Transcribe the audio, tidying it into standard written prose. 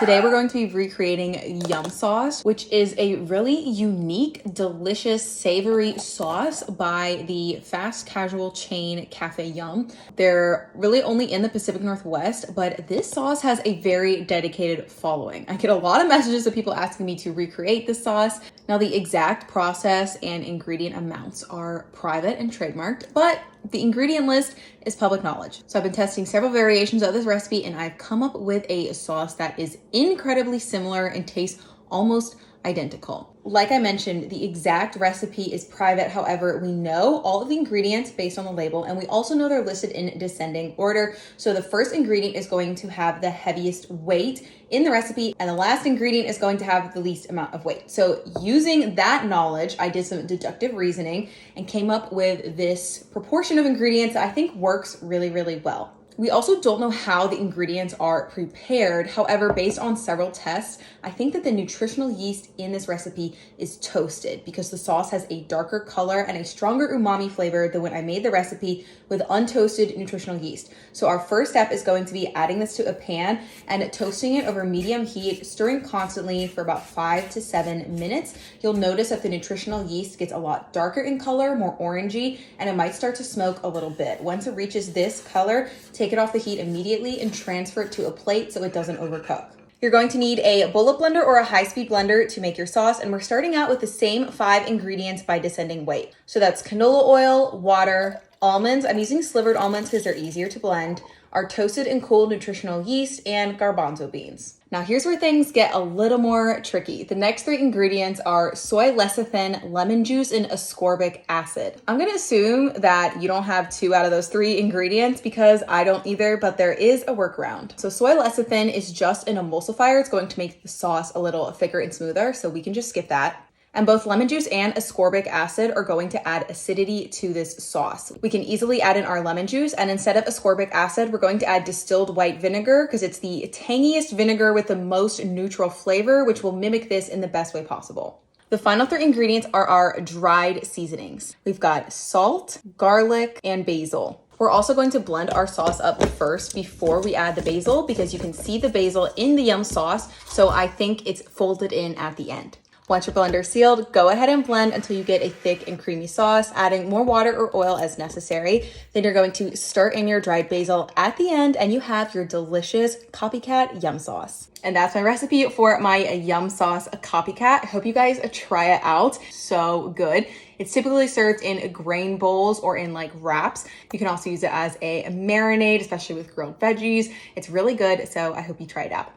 Today we're going to be recreating Yumm sauce, which is a really unique, delicious, savory sauce by the fast casual chain Cafe Yumm. They're really only in the Pacific Northwest, but this sauce has a very dedicated following. I get a lot of messages of people asking me to recreate this sauce. Now, the exact process and ingredient amounts are private and trademarked, but the ingredient list is public knowledge. So I've been testing several variations of this recipe and I've come up with a sauce that is incredibly similar and tastes almost identical. Like I mentioned, the exact recipe is private. However, we know all of the ingredients based on the label, and we also know they're listed in descending order. So the first ingredient is going to have the heaviest weight in the recipe, and the last ingredient is going to have the least amount of weight. So using that knowledge, I did some deductive reasoning and came up with this proportion of ingredients that I think works really, really well. We also don't know how the ingredients are prepared. However, based on several tests, I think that the nutritional yeast in this recipe is toasted because the sauce has a darker color and a stronger umami flavor than when I made the recipe with untoasted nutritional yeast. So our first step is going to be adding this to a pan and toasting it over medium heat, stirring constantly for about 5 to 7 minutes. You'll notice that the nutritional yeast gets a lot darker in color, more orangey, and it might start to smoke a little bit. Once it reaches this color, take it off the heat immediately and transfer it to a plate so it doesn't overcook. You're going to need a bullet blender or a high-speed blender to make your sauce, and we're starting out with the same 5 ingredients by descending weight. So that's canola oil, water, almonds. I'm using slivered almonds because they're easier to blend, our toasted and cooled nutritional yeast, and garbanzo beans. Now here's where things get a little more tricky. The next 3 ingredients are soy lecithin, lemon juice, and ascorbic acid. I'm gonna assume that you don't have 2 out of those 3 ingredients because I don't either, but there is a workaround. So soy lecithin is just an emulsifier. It's going to make the sauce a little thicker and smoother, so we can just skip that. And both lemon juice and ascorbic acid are going to add acidity to this sauce. We can easily add in our lemon juice, and instead of ascorbic acid, we're going to add distilled white vinegar because it's the tangiest vinegar with the most neutral flavor, which will mimic this in the best way possible. The final 3 ingredients are our dried seasonings. We've got salt, garlic, and basil. We're also going to blend our sauce up first before we add the basil because you can see the basil in the Yumm sauce, so I think it's folded in at the end. Once your blender is sealed, go ahead and blend until you get a thick and creamy sauce, adding more water or oil as necessary. Then you're going to stir in your dried basil at the end and you have your delicious copycat Yumm sauce. And that's my recipe for my Yumm sauce copycat. I hope you guys try it out. So good. It's typically served in grain bowls or in like wraps. You can also use it as a marinade, especially with grilled veggies. It's really good, so I hope you try it out.